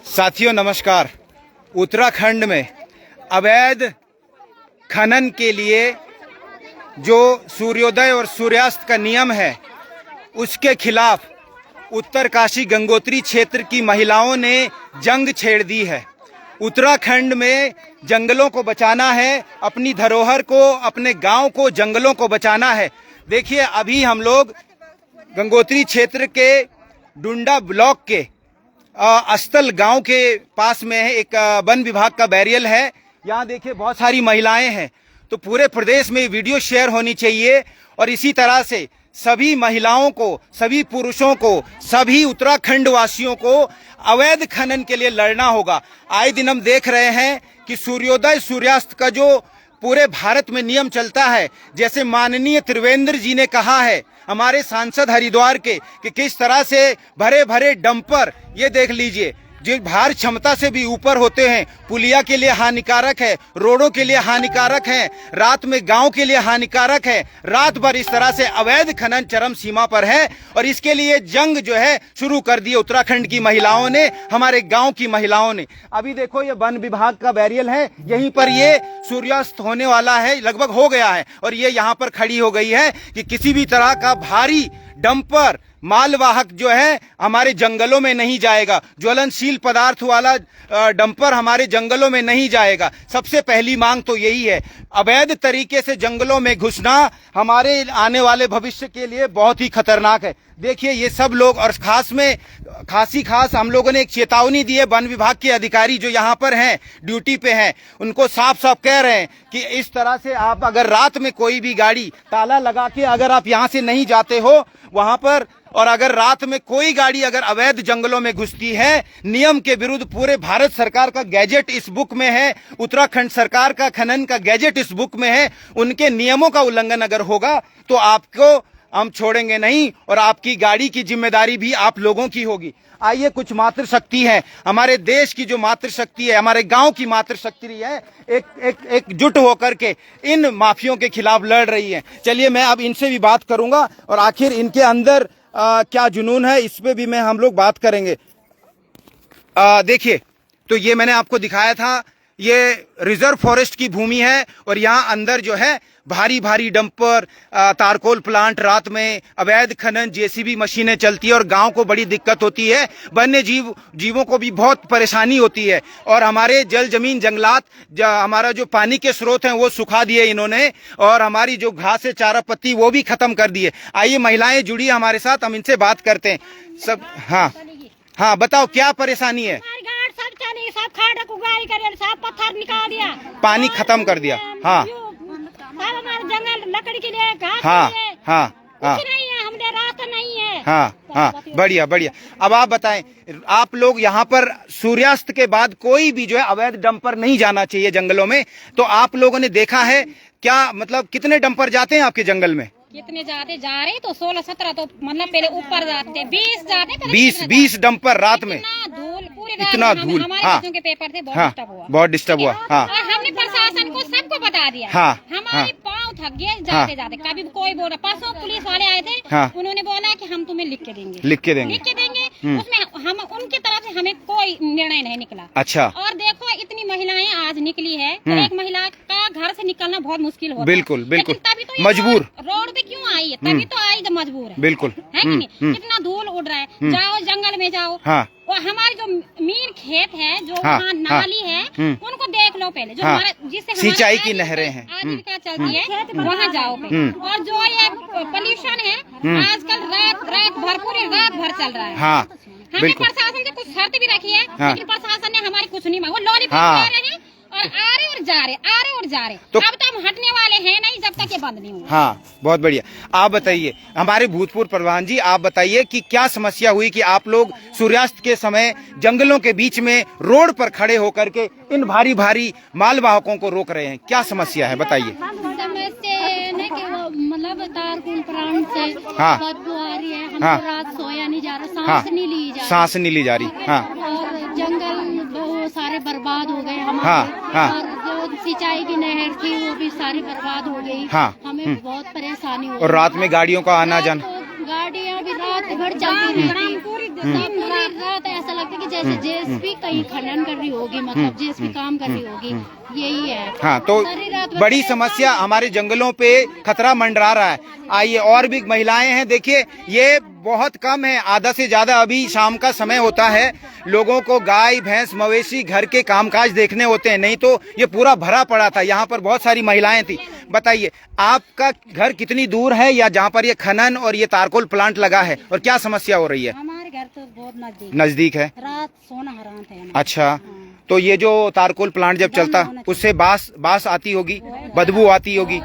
साथियों नमस्कार। उत्तराखंड में अवैध खनन के लिए जो सूर्योदय और सूर्यास्त का नियम है उसके खिलाफ उत्तरकाशी गंगोत्री क्षेत्र की महिलाओं ने जंग छेड़ दी है। उत्तराखंड में जंगलों को बचाना है, अपनी धरोहर को, अपने गांव को, जंगलों को बचाना है। देखिए अभी हम लोग गंगोत्री क्षेत्र के डुंडा ब्लॉक के अस्तल गांव के पास में है। एक वन विभाग का बैरियल है। यहाँ देखिए बहुत सारी महिलाएं हैं। तो पूरे प्रदेश में वीडियो शेयर होनी चाहिए और इसी तरह से सभी महिलाओं को, सभी पुरुषों को, सभी उत्तराखंड वासियों को अवैध खनन के लिए लड़ना होगा। आए दिन हम देख रहे हैं कि सूर्योदय सूर्यास्त का जो पूरे भारत में नियम चलता है, जैसे माननीय त्रिवेंद्र जी ने कहा है, हमारे सांसद हरिद्वार के, कि किस तरह से भरे भरे डंपर, ये देख लीजिए, जो भार क्षमता से भी ऊपर होते हैं, पुलिया के लिए हानिकारक है, रोडों के लिए हानिकारक है, रात में गांव के लिए हानिकारक है। रात भर इस तरह से अवैध खनन चरम सीमा पर है और इसके लिए जंग जो है शुरू कर दी उत्तराखंड की महिलाओं ने, हमारे गांव की महिलाओं ने। अभी देखो ये वन विभाग का बैरियल है, यहीं पर ये सूर्यास्त होने वाला है, लगभग हो गया है और ये यहाँ पर खड़ी हो गई है कि किसी भी तरह का भारी डंपर मालवाहक जो है हमारे जंगलों में नहीं जाएगा। ज्वलनशील पदार्थ वाला डंपर हमारे जंगलों में नहीं जाएगा। सबसे पहली मांग तो यही है। अवैध तरीके से जंगलों में घुसना हमारे आने वाले भविष्य के लिए बहुत ही खतरनाक है। देखिए ये सब लोग, और खास हम लोगों ने एक चेतावनी दी है। वन विभाग के अधिकारी जो यहाँ पर हैं, ड्यूटी पे हैं, उनको साफ साफ कह रहे हैं कि इस तरह से आप अगर रात में कोई भी गाड़ी ताला लगा के अगर आप यहाँ से नहीं जाते हो वहां पर, और अगर रात में कोई गाड़ी अगर अवैध जंगलों में घुसती है, नियम के विरुद्ध, पूरे भारत सरकार का गैजेट इस बुक में है, उत्तराखंड सरकार का खनन का गैजेट इस बुक में है, उनके नियमों का उल्लंघन अगर होगा तो आपको हम छोड़ेंगे नहीं और आपकी गाड़ी की जिम्मेदारी भी आप लोगों की होगी। आइए, कुछ मातृशक्ति है, हमारे देश की जो मातृशक्ति है, हमारे गांव की मातृशक्ति है, एकजुट होकर के इन माफियों के खिलाफ लड़ रही है। चलिए मैं अब इनसे भी बात करूंगा और आखिर इनके अंदर क्या जुनून है इस पे भी हम लोग बात करेंगे। देखिए, तो ये मैंने आपको दिखाया था, ये रिजर्व फॉरेस्ट की भूमि है और यहाँ अंदर जो है भारी भारी डंपर, तारकोल प्लांट, रात में अवैध खनन, जेसीबी मशीनें चलती है और गांव को बड़ी दिक्कत होती है। वन्य जीवों को भी बहुत परेशानी होती है और हमारे जल जमीन जंगलात, हमारा जो पानी के स्रोत हैं वो सुखा दिए इन्होंने और हमारी जो घास है, चारा पत्ती, वो भी खत्म कर दिए। आइए महिलाएं जुड़ी हमारे साथ, हम इनसे बात करते हैं सब। हाँ बताओ क्या परेशानी है? सब खाड़ उगाई करे, सब पत्थर निकाल दिया, पानी खत्म कर दिया। हाँ, हमारे जंगल लकड़ी के लिए, घास हाँ, के लिए, हाँ, हाँ, कुछ नहीं है, हमने रास्ता नहीं है। हाँ, हाँ, बढ़िया बढ़िया। अब आप बताएं, आप लोग यहाँ पर सूर्यास्त के बाद कोई भी जो है अवैध डंपर नहीं जाना चाहिए जंगलों में, तो आप लोगों ने देखा है क्या? मतलब कितने डंपर जाते हैं आपके जंगल में? कितने जाते जा रहे तो 16-17, तो मतलब पहले ऊपर जाते 20 जाते, 20 डंपर रात में, इतना धूल। हमारे बच्चों के पेपर थे, बहुत डिस्टर्ब हुआ। हाँ, और हमने प्रशासन को सबको बता दिया। हाँ, हमारे पाँव थक गए जाते जाते। कभी कोई बोला, परसों पुलिस वाले आए थे, उन्होंने बोला कि हम तुम्हें लिख के देंगे। उसमें हम उनकी तरफ से हमें कोई निर्णय नहीं निकला। अच्छा। और देखो इतनी महिलाएं आज निकली है, एक महिला का घर से निकलना बहुत मुश्किल होता है। बिल्कुल बिल्कुल, तभी तो मजबूर रोड पे क्यों आई है? तभी तो आई जब मजबूर है। बिल्कुल, है कि नहीं? कितना धूल उड़ रहा है। जाओ जंगल में जाओ, और हमारे जो मीन खेत है, जो वहाँ नाली है, उनको देख लो पहले, जो हमारे जिससे सिंचाई की नहरें हैं, आजीविका चलती है, वहाँ जाओ पहले। और जो ये पोल्यूशन है आजकल रात भर, पूरी रात भर चल रहा है। हाँ, हमने प्रशासन से कुछ शर्त भी रखी है, लेकिन प्रशासन ने हमारी कुछ नहीं मांगा। वो लॉलीपॉप दे रहे हैं और आ रहे और जा रहे। तो अब तो हम हटने वाले हैं नहीं जब तक ये बंद नहीं होगा। हाँ, बहुत बढ़िया। आप बताइए, हमारे भूतपूर्व प्रधान जी, आप बताइए कि क्या समस्या हुई कि आप लोग सूर्यास्त के समय जंगलों के बीच में रोड पर खड़े होकर के इन भारी भारी मालवाहकों को रोक रहे हैं? क्या समस्या है बताइए। मतलब तारकोल प्लांट से बदबू आ रही है, हमको रात सोया नहीं जा रहा, सांस नहीं ली जा रही। और जंगल बहुत सारे बर्बाद हो गए हमारे। और जो सिंचाई की नहर थी वो भी सारी बर्बाद हो गई। हमें बहुत परेशानी हुई। और रात में गाड़ियों का आना जाना, गाड़ियाँ भी रात भर चलती रही, पूरी रात ऐसा लगता है कि जैसे जेएसपी कहीं खनन कर रही होगी, मतलब जेएसपी काम कर रही होगी, यही है। हाँ, तो बड़ी समस्या हमारे जंगलों पे खतरा मंडरा रहा है। आइए, और भी महिलाएं हैं, देखिए ये बहुत कम है, आधा से ज्यादा अभी शाम का समय होता है, लोगों को गाय भैंस मवेशी घर के कामकाज देखने होते हैं, नहीं तो ये पूरा भरा पड़ा था। यहाँ पर बहुत सारी महिलाएं थी। बताइए, आपका घर कितनी दूर है या जहाँ पर ये खनन और ये तारकोल प्लांट लगा है, और क्या समस्या हो रही है? हमारे घर तो बहुत नजदीक है। रात सोना हराम है। अच्छा, तो ये जो तारकोल प्लांट जब चलता उससे बास आती होगी, बदबू आती होगी,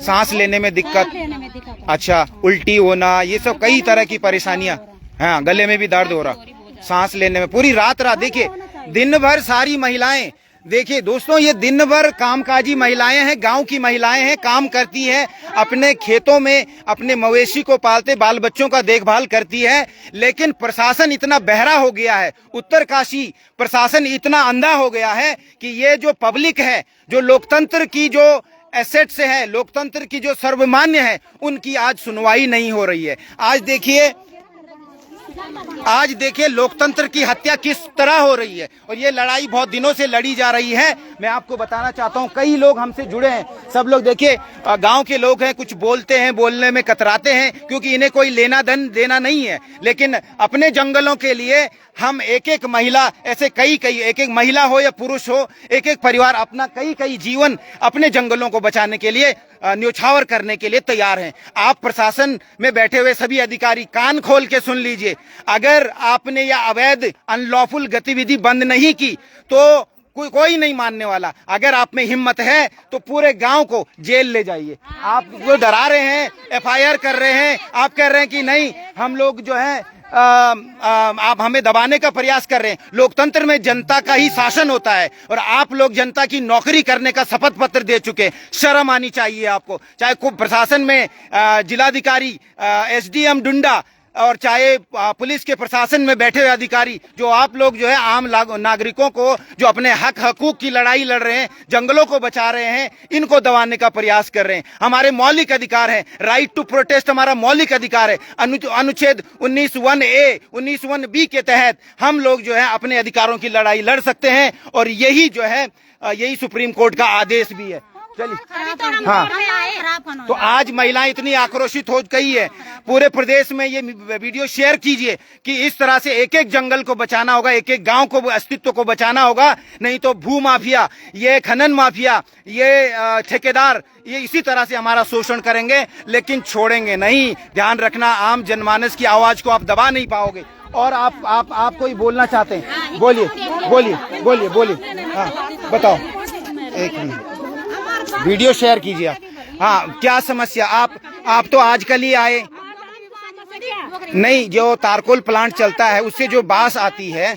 सांस लेने में दिक्कत, अच्छा उल्टी होना, ये सब कई तरह की परेशानियां। हाँ, गले में भी दर्द हो रहा, सांस लेने में, पूरी रात देखिए दिन भर सारी महिलाएं, देखिए दोस्तों ये दिन भर कामकाजी महिलाएं हैं, गांव की महिलाएं हैं, काम करती हैं, अपने खेतों में अपने मवेशी को पालते, बाल बच्चों का देखभाल करती है। लेकिन प्रशासन इतना बहरा हो गया है, उत्तरकाशी प्रशासन इतना अंधा हो गया है कि ये जो पब्लिक है, जो लोकतंत्र की जो एसेट्स है, लोकतंत्र की जो सर्वमान्य है, उनकी आज सुनवाई नहीं हो रही है। आज देखिए लोकतंत्र की हत्या किस तरह हो रही है, और ये लड़ाई बहुत दिनों से लड़ी जा रही है। मैं आपको बताना चाहता हूँ, कई लोग हमसे जुड़े हैं, सब लोग देखिए गांव के लोग हैं, कुछ बोलते हैं, बोलने में कतराते हैं क्योंकि इन्हें कोई लेना देना नहीं है। लेकिन अपने जंगलों के लिए हम एक एक महिला, ऐसे कई एक एक महिला हो या पुरुष हो, एक एक परिवार अपना कई जीवन अपने जंगलों को बचाने के लिए न्योछावर करने के लिए तैयार हैं। आप प्रशासन में बैठे हुए सभी अधिकारी कान खोल के सुन लीजिए, अगर आपने यह अवैध अनलॉफुल गतिविधि बंद नहीं की तो कोई नहीं मानने वाला। अगर आप में हिम्मत है तो पूरे गांव को जेल ले जाइए। आप जो डरा रहे हैं, एफआईआर कर रहे हैं, आप कह रहे हैं कि नहीं हम लोग जो है आप हमें दबाने का प्रयास कर रहे हैं। लोकतंत्र में जनता का ही शासन होता है और आप लोग जनता की नौकरी करने का शपथ पत्र दे चुके हैं। शर्म आनी चाहिए आपको, चाहे खूब प्रशासन में जिलाधिकारी, एसडीएम डुंडा, और चाहे पुलिस के प्रशासन में बैठे हुए अधिकारी, जो आप लोग जो है आम नागरिकों को जो अपने हक हकूक की लड़ाई लड़ रहे हैं, जंगलों को बचा रहे हैं, इनको दबाने का प्रयास कर रहे हैं। हमारे मौलिक अधिकार है, राइट टू प्रोटेस्ट हमारा मौलिक अधिकार है। अनुच्छेद 19(1)A 19(1)B के तहत हम लोग जो है अपने अधिकारों की लड़ाई लड़ सकते हैं, और यही जो है यही सुप्रीम कोर्ट का आदेश भी है। चलिए, हाँ, तो आज महिलाएं इतनी आक्रोशित हो गई है, पूरे प्रदेश में ये वीडियो शेयर कीजिए कि इस तरह से एक एक जंगल को बचाना होगा, एक एक गांव को, अस्तित्व को बचाना होगा, नहीं तो भू माफिया, ये खनन माफिया, ये ठेकेदार, ये इसी तरह से हमारा शोषण करेंगे, लेकिन छोड़ेंगे नहीं। ध्यान रखना, आम जनमानस की आवाज को आप दबा नहीं पाओगे। और आप कोई बोलना चाहते हैं? बोलिए। हाँ, बताओ, एक मिनट, वीडियो शेयर कीजिए। हाँ, क्या समस्या? आप तो आजकल ही आए नहीं, जो तारकोल प्लांट चलता है उससे जो बास आती है,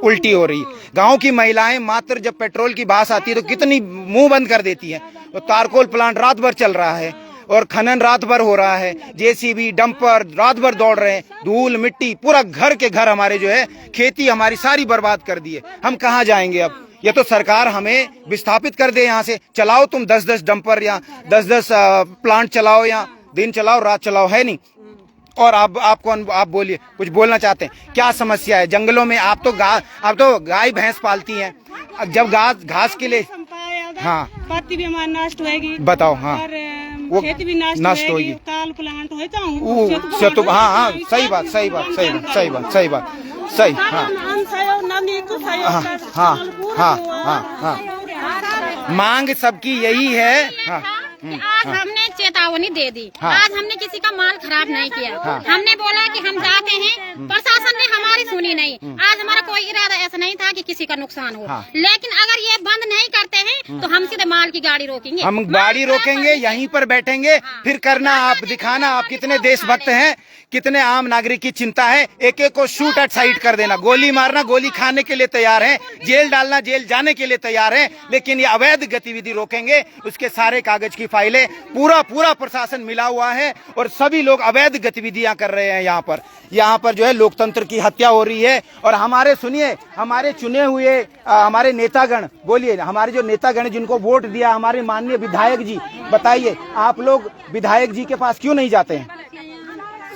उल्टी हो रही। गांव की महिलाएं मात्र जब पेट्रोल की बास आती है तो कितनी मुंह बंद कर देती हैं। तो तारकोल प्लांट रात भर चल रहा है और खनन रात भर हो रहा है, जेसीबी डंपर रात भर दौड़ रहे हैं, धूल मिट्टी पूरा घर के घर हमारे जो है, खेती हमारी सारी बर्बाद कर दी है। हम कहाँ जाएंगे अब? ये तो सरकार हमें विस्थापित कर दे, यहाँ से चलाओ तुम 10-10 डंपर या 10-10 प्लांट चलाओ, या दिन चलाओ रात चलाओ, है नहीं। और आप बोलिए, कुछ बोलना चाहते हैं? क्या समस्या है जंगलों में? आप तो गाय भैंस पालती हैं, जब घास के लिए, हाँ, पत्ती भी हमारी नष्ट होगी, बताओ। हाँ, वो खेती भी नष्ट होगी, ताल प्लांट होता हूँ। हाँ, सही बात, सही। हाँ, मांग सबकी यही है। हाँ, आज हमने चेतावनी दे दी। हाँ। आज हमने किसी का माल खराब नहीं किया। हाँ। हमने बोला कि हम जाते हैं, प्रशासन ने हमारी सुनी नहीं। आज हमारा कोई इरादा ऐसा नहीं था कि किसी का नुकसान हो। हाँ। लेकिन अगर ये बंद नहीं करते हैं तो हम सीधे माल की गाड़ी रोकेंगे। हम गाड़ी रोकेंगे, यहीं पर बैठेंगे। हाँ। फिर करना आप, दिखाना आप कितने देशभक्त हैं, कितने आम नागरिक की चिंता है। एक एक को शूट एट साइड कर देना, गोली मारना, गोली खाने के लिए तैयार है, जेल डालना, जेल जाने के लिए तैयार है। लेकिन ये अवैध गतिविधि रोकेंगे, उसके सारे कागज की फाइलें, पूरा प्रशासन मिला हुआ है और सभी लोग अवैध गतिविधियां कर रहे हैं। यहाँ पर जो है लोकतंत्र की हत्या हो रही है। और हमारे सुनिए, हमारे चुने हुए हमारे नेतागण, बोलिए, हमारे जो नेतागण जिनको वोट दिया, हमारे माननीय विधायक जी, बताइए आप लोग विधायक जी के पास क्यों नहीं जाते हैं?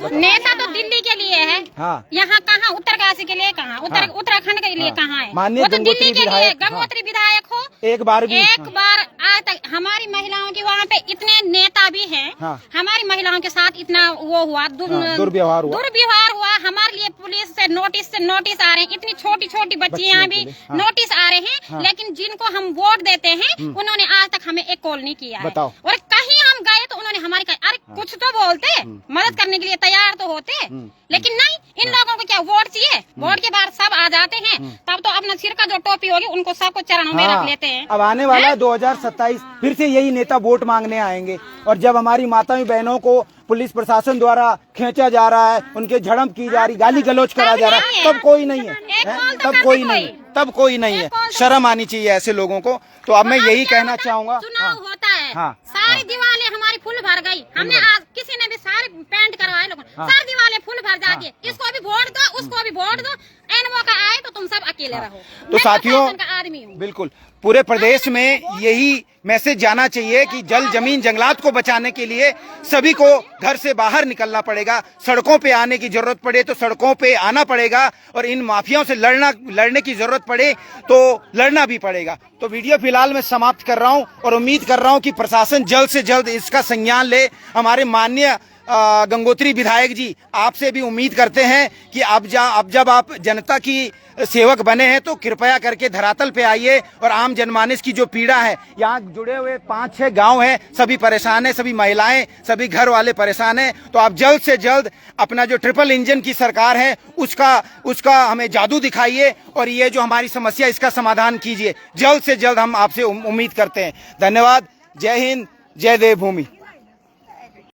नेता तो दिल्ली के लिए है। हाँ। यहाँ कहाँ? उत्तरकाशी के लिए कहाँ? उत्तराखंड के लिए कहाँ है? माननीय वो तो गंगोत्री दिल्ली के लिए विधायक, गंगोत्री विधायक हो, एक बार आज तक हमारी महिलाओं की वहाँ पे इतने नेता भी हैं, हमारी महिलाओं के साथ इतना वो हुआ, दुर्व्यवहार हुआ। हमारे लिए पुलिस से नोटिस आ रहे हैं, इतनी छोटी छोटी बच्चियां भी नोटिस आ रहे हैं, लेकिन जिनको हम वोट देते हैं उन्होंने आज तक हमें एक कॉल नहीं किया है। और कहीं हम गए तो उन्होंने हमारी अरे कुछ तो बोलते, मदद करने के लिए तैयार तो होते, लेकिन नहीं, इन लोगों को क्या वोट चाहिए? वोट के बाद सब आ जाते हैं, तब तो अपना सिर का जो टोपी होगी उनको सबको चरणों में रख लेते हैं। अब आने वाला 2027 फिर से यही नेता वोट मांगने आएंगे, और जब हमारी माताओं बहनों को पुलिस प्रशासन द्वारा खींचा जा रहा है, उनके झड़प की जा रही, गाली गलौज करा जा रहा है, तब कोई नहीं है, तब कोई नहीं है। शर्म आनी चाहिए ऐसे लोगों को। तो अब मैं यही कहना चाहूंगा, चुनाव होता है, सारी दीवारें हमारी फुल भर गई, हमने आज किसी ने भी सारे पेंट करवाए लोगों, सारी दीवारें फुल भर जाती है, इसको भी वोट दो, उसको भी वोट दो, एन मौका आए तो तुम सब अकेले रहो। तो साथियों, आदमी हूँ, बिल्कुल पूरे प्रदेश में यही मैसेज जाना चाहिए कि जल जमीन जंगलात को बचाने के लिए सभी को घर से बाहर निकलना पड़ेगा, सड़कों पे आने की जरूरत पड़े तो सड़कों पे आना पड़ेगा, और इन माफियाओं से लड़ने की जरूरत पड़े तो लड़ना भी पड़ेगा। तो वीडियो फिलहाल मैं समाप्त कर रहा हूं और उम्मीद कर रहा हूं कि प्रशासन जल्द से जल्द इसका संज्ञान ले। हमारे माननीय गंगोत्री विधायक जी, आपसे भी उम्मीद करते हैं कि अब जब आप जनता की सेवक बने हैं तो कृपया करके धरातल पे आइए, और आम जनमानस की जो पीड़ा है, यहाँ जुड़े हुए 5-6 गांव हैं, सभी परेशान हैं, सभी महिलाएं, सभी घर वाले परेशान हैं। तो आप जल्द से जल्द अपना जो ट्रिपल इंजन की सरकार है उसका हमें जादू दिखाइए, और ये जो हमारी समस्या इसका समाधान कीजिए। जल्द से जल्द हम आपसे उम्मीद करते हैं। धन्यवाद। जय हिंद, जय देवभूमि।